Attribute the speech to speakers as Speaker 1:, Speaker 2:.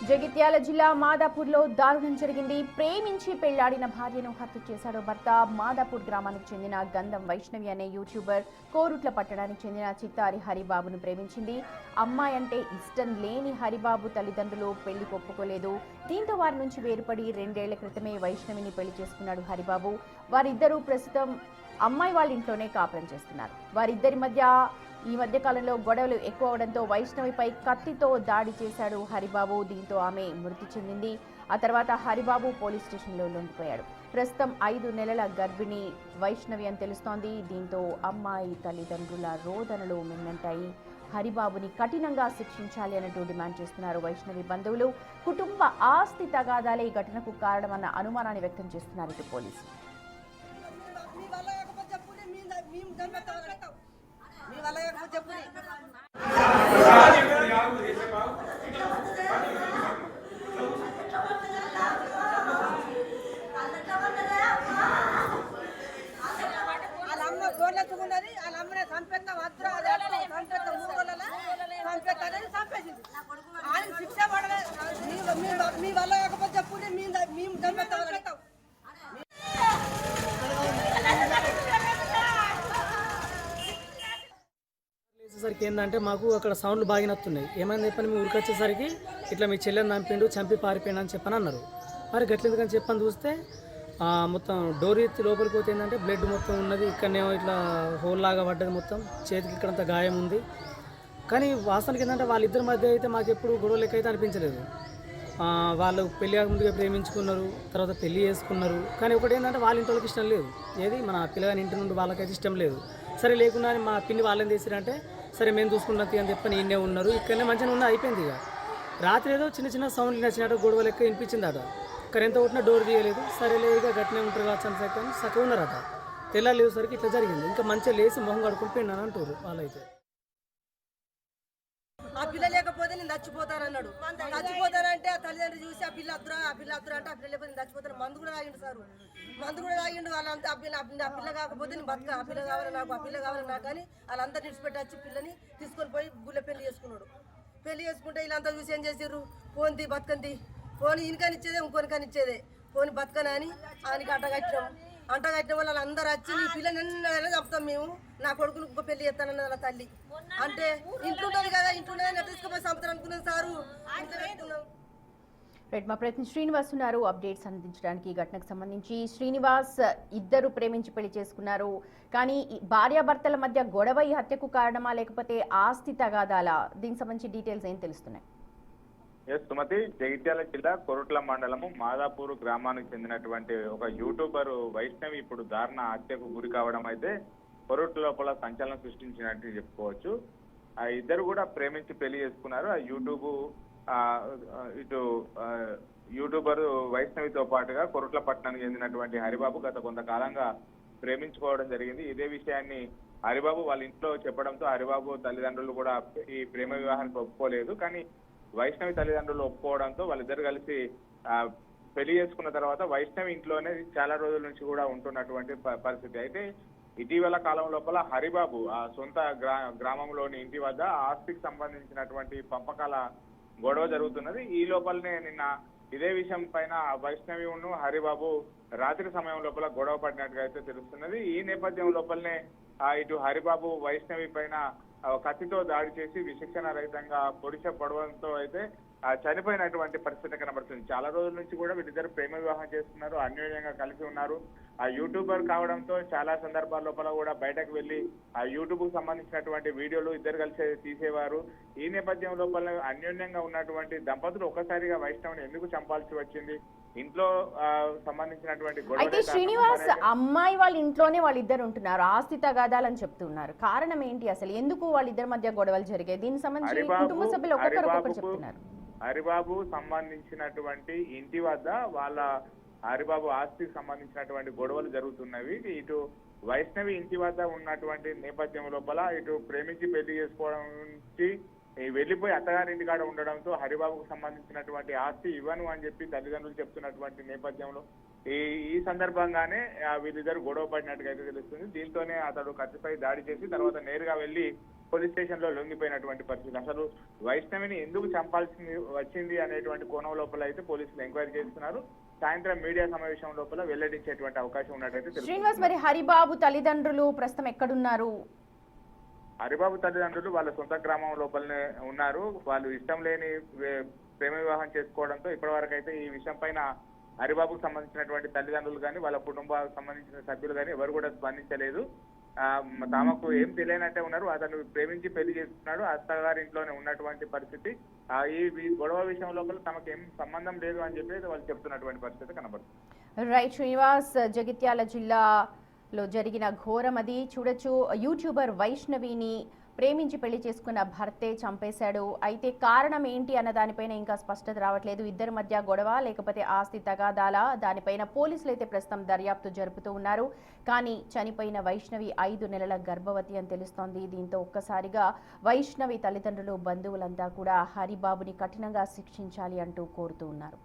Speaker 1: జగిత్యాల జిల్లా మాదాపూర్లో దారుణం జరిగింది. ప్రేమించి పెళ్లాడిన భార్యను హత్య చేశాడు భర్త. మాదాపూర్ గ్రామానికి చెందిన గంధం వైష్ణవి అనే యూట్యూబర్ కోరుట్ల పట్టణానికి చెందిన చిత్తారి హరిబాబును ప్రేమించింది. అమ్మాయి అంటే ఇష్టం లేని హరిబాబు తల్లిదండ్రులు పెళ్లి ఒప్పుకోలేదు. దీంతో వారి నుంచి వేరుపడి 2 ఏళ్ల క్రితమే వైష్ణవిని పెళ్లి చేసుకున్నాడు హరిబాబు. వారిద్దరూ ప్రస్తుతం అమ్మాయి వాళ్ళ ఇంట్లోనే కాపురం చేస్తున్నారు. వారిద్దరి మధ్య ఈ మధ్య కాలంలో గొడవలు ఎక్కువ అవడంతో వైష్ణవిపై కత్తితో దాడి చేశాడు హరిబాబు. దీంతో ఆమె మృతి చెందింది. ఆ తర్వాత హరిబాబు పోలీస్ స్టేషన్లో లొంగిపోయాడు. ప్రస్తుతం 5 నెలల గర్భిణి వైష్ణవి అని తెలుస్తోంది. దీంతో అమ్మాయి తల్లిదండ్రుల రోదనలు మిన్నంటాయి. హరిబాబుని కఠినంగా శిక్షించాలి అంటూ డిమాండ్ చేస్తున్నారు వైష్ణవి బంధువులు. కుటుంబ ఆస్తి తగాదాలే ఈ ఘటనకు కారణమన్న అనుమానాన్ని వ్యక్తం చేస్తున్నారు ఇటు పోలీసులు.
Speaker 2: సరికి ఏంటంటే మాకు అక్కడ సౌండ్లు బాగా నత్తున్నాయి. ఏమైంది చెప్పని మేము ఊరికి వచ్చేసరికి ఇట్లా మీ చెల్లెని చంపి పారిపోయినా అని చెప్పని అన్నారు. మరి గట్లెందుకని చెప్పని చూస్తే మొత్తం డోర్ ఎత్తి లోపలికి పోతే ఏంటంటే బ్లడ్ మొత్తం ఉన్నది. ఇక్కడనేమో ఇట్లా హోల్ లాగా పడ్డది, మొత్తం చేతికి ఇక్కడంత గాయం ఉంది. కానీ వాస్తవానికి ఏంటంటే వాళ్ళిద్దరి మధ్య అయితే మాకు ఎప్పుడు గొడవ లెక్క అయితే అనిపించలేదు. వాళ్ళు పెళ్లి కాకముందుగా ప్రేమించుకున్నారు, తర్వాత పెళ్లి చేసుకున్నారు. కానీ ఒకటి ఏంటంటే వాళ్ళ ఇంటి వాళ్ళకి ఇష్టం లేదు. ఏది మన పిల్లగాని ఇంటి నుండి వాళ్ళకైతే ఇష్టం లేదు. సరే లేకుండా మా పిన్ని వాళ్ళని చేసిరంటే సరే మేము చూసుకుంటాం అని చెప్పని ఈయనే ఉన్నారు. ఇక్కడనే మంచిగా ఉన్న అయిపోయింది. ఇక రాత్రి ఏదో చిన్న చిన్న సౌండ్లు నచ్చినట్టు గొడవ లెక్క వినిపించిందట. ఇక్కడ ఎంత కొట్టినా డోర్ తీయలేదు. సరేలే ఇక గట్టినే ఉంటారు కావచ్చు అని చెప్పని చక్కగా ఉన్నారట. తెల్లాలేసరికి ఇట్లా జరిగింది. ఇంకా మంచిగా లేచి మొహం కడుక్కొని పోయినాను అంటారు వాళ్ళైతే.
Speaker 3: ఆ పిల్ల లేకపోతే నేను చచ్చిపోతానన్నాడు. చచ్చిపోతానంటే ఆ తల్లిదండ్రులు చూసి ఆ పిల్ల అద్దురా అంటే ఆ పిల్ల లేకపోతే నేను చచ్చిపోతాను. మందు కూడా తాగిండు సారు, మందు కూడా తాగిండు. వాళ్ళంతా ఆ పిల్ల కాకపోతే నేను బతుక, ఆ పిల్ల కావాలి నాకు, ఆ పిల్ల కావాలి నాకు అని వాళ్ళంతా విడిచిపెట్టి వచ్చి పిల్లని తీసుకొని పోయి గుళ్ళ పెళ్లి చేసుకున్నాడు. పెళ్లి చేసుకుంటే వీళ్ళంతా చూసి ఏం చేసారు, పోంది బతకంది, పోని ఇనికనిచ్చేదే ఇంకొని కనిచ్చేదే, పోని బతకని అని ఆయనకి అంటగట్టిన వల్ల వాళ్ళందరూ వచ్చి నీ పిల్లని ఎన్నైనా చెప్తాం మేము, నా కొడుకును ఇంకో పెళ్లి చేస్తానన్నది వాళ్ళ తల్లి. అంటే ఇంట్లుంటుంది కదా, ఇంట్లోనే తీసుకుపోయి సంవత్సరం అనుకున్నాం సారు.
Speaker 1: మా ప్రతినిధి శ్రీనివాస్ ఉన్నారు అప్డేట్స్ అందించడానికి. ఈ ఘటనకు సంబంధించి శ్రీనివాస్, ఇద్దరు ప్రేమించి పెళ్లి చేసుకున్నారు, కానీ భార్యాభర్తల మధ్య గొడవ ఈ హత్యకు కారణమా లేకపోతే ఆస్తి తగాదాలా? దీనికి సంబంధించి డీటెయిల్స్ ఏం తెలుస్తున్నాయి?
Speaker 4: సుమతి, జగిత్యాల జిల్లా కొరుట్ల మండలము మాదాపూర్ గ్రామానికి చెందినటువంటి ఒక యూట్యూబర్ వైష్ణవి ఇప్పుడు దారుణ హత్యకు గురి కావడం అయితే కొరుట్ల లోపల సంచలనం సృష్టించినట్టు చెప్పుకోవచ్చు. ఆ ఇద్దరు కూడా ప్రేమించి పెళ్లి చేసుకున్నారు. ఆ యూట్యూబర్ వైష్ణవితో పాటుగా కొరుట్ల పట్టణానికి చెందినటువంటి హరిబాబు గత కొంతకాలంగా ప్రేమించుకోవడం జరిగింది. ఇదే విషయాన్ని హరిబాబు వాళ్ళ ఇంట్లో చెప్పడంతో హరిబాబు తల్లిదండ్రులు కూడా ఈ ప్రేమ వివాహానికి ఒప్పుకోలేదు. కానీ వైష్ణవి తల్లిదండ్రులు ఒప్పుకోవడంతో వాళ్ళిద్దరు కలిసి పెళ్లి చేసుకున్న తర్వాత వైష్ణవి ఇంట్లోనే చాలా రోజుల నుంచి కూడా ఉంటున్నటువంటి పరిస్థితి. అయితే ఇటీవల కాలం లోపల హరిబాబు ఆ సొంత గ్రామంలోని ఇంటి వద్ద ఆస్తికి సంబంధించినటువంటి పంపకాల గొడవ జరుగుతున్నది. ఈ లోపలనే నిన్న ఇదే విషయం పైన వైష్ణవి హరిబాబు రాత్రి సమయం లోపల గొడవ పడినట్టుగా అయితే తెలుస్తున్నది. ఈ నేపథ్యం లోపలనే ఇటు హరిబాబు వైష్ణవి పైన కత్తితో దాడి చేసి విచక్షణ రహితంగా పొడవడంతో అయితే చనిపోయినటువంటి పరిస్థితి కనబడుతుంది. చాలా రోజుల నుంచి కూడా వీళ్ళిద్దరు ప్రేమ వివాహం చేస్తున్నారు, అన్యోన్యంగా కలిసి ఉన్నారు. ఆ యూట్యూబర్ కావడంతో చాలా సందర్భాల లోపల కూడా బయటకు వెళ్లి ఆ యూట్యూబ్ కు సంబంధించినటువంటి వీడియోలు ఇద్దరు కలిసి తీసేవారు. ఈ నేపథ్యం లోపల అన్యోన్యంగా ఉన్నటువంటి దంపతులు ఒక్కసారిగా వైష్ణవిని ఎందుకు చంపాల్సి వచ్చింది? ఇంట్లో సంబంధించినటువంటి
Speaker 1: అయితే శ్రీనివాస్, అమ్మాయి వాళ్ళ ఇంట్లోనే వాళ్ళిద్దరు ఉంటున్నారు, ఆస్తి తగాదాలని చెప్తున్నారు. కారణం ఏంటి అసలు? ఎందుకు వాళ్ళిద్దరి మధ్య గొడవలు జరిగాయి? దీనికి సంబంధించి కుటుంబ సభ్యులు ఒక్కొక్కరు చెప్తున్నారు.
Speaker 4: హరిబాబు సంబంధించినటువంటి ఇంటి వద్ద వాళ్ళ హరిబాబు ఆస్తికి సంబంధించినటువంటి గొడవలు జరుగుతున్నవి. ఇటు వైష్ణవి ఇంటి వద్ద ఉన్నటువంటి నేపథ్యం లోపల ఇటు ప్రేమించి పెళ్లి చేసుకోవడం నుంచి వెళ్లిపోయి అత్తగారింటి కాడ ఉండడంతో హరిబాబుకు సంబంధించినటువంటి ఆస్తి ఇవ్వను అని చెప్పి తల్లిదండ్రులు చెప్తున్నటువంటి నేపథ్యంలో ఈ సందర్భంగానే వీళ్ళిద్దరు గొడవ పడినట్టుగా అయితే తెలుస్తుంది. దీంతోనే అతడు కత్తిపై దాడి చేసి తర్వాత నేరుగా వెళ్లి పోలీస్ స్టేషన్ లో లొంగిపోయినటువంటి పరిస్థితి. అసలు వైష్ణవిని ఎందుకు చంపాల్సింది వచ్చింది అనేటువంటి కోణం లోపల అయితే పోలీసులు ఎంక్వైరీ చేస్తున్నారు. సాయంత్రం మీడియా సమావేశం లోపల వెల్లడించేటువంటి అవకాశం ఉన్నట్టయితే తెలుస్తుంది.
Speaker 1: శ్రీనివాస్, మరి హరిబాబు తల్లిదండ్రులు ప్రస్తుతం ఎక్కడున్నారు?
Speaker 4: హరిబాబు తల్లిదండ్రులు వాళ్ళ సొంత గ్రామం లోపలనే ఉన్నారు. వాళ్ళు ఇష్టం లేని ప్రేమ వివాహం చేసుకోవడంతో ఇప్పటి వరకు అయితే ఈ విషయం పైన హరిబాబుకు సంబంధించినటువంటి తల్లిదండ్రులు కానీ వాళ్ళ కుటుంబాలకు సంబంధించిన సభ్యులు కానీ ఎవరు కూడా స్పందించలేదు. తమకు ఏం తెలియనట్టే ఉన్నారు. అతను ప్రేమించి పెళ్లి చేసుకున్నాడు, అత్తగారి ఇంట్లోనే ఉన్నటువంటి పరిస్థితి. ఈ గొడవ విషయం లోపల తమకు ఏం సంబంధం లేదు అని చెప్పి వాళ్ళు చెప్తున్నటువంటి పరిస్థితి కనబడుతుంది.
Speaker 1: రైట్ శ్రీనివాస్, జగిత్యాల జిల్లాలో జరిగిన ఘోరం అది. చూడొచ్చు, యూట్యూబర్ వైష్ణవిని ప్రేమించి పెళ్లి చేసుకున్న భర్తే చంపేశాడు. అయితే కారణం ఏంటి అన్న దానిపైన ఇంకా స్పష్టత రావట్లేదు. ఇద్దరి మధ్య గొడవ లేకపోతే ఆస్తి తగాదాలా, దానిపైన పోలీసులు అయితే ప్రస్తుతం దర్యాప్తు జరుపుతూ ఉన్నారు. కానీ చనిపోయిన వైష్ణవి 5 నెలల గర్భవతి అని తెలుస్తోంది. దీంతో ఒక్కసారిగా వైష్ణవి తల్లిదండ్రులు, బంధువులంతా కూడా హరిబాబుని కఠినంగా శిక్షించాలి అంటూ కోరుతూ ఉన్నారు.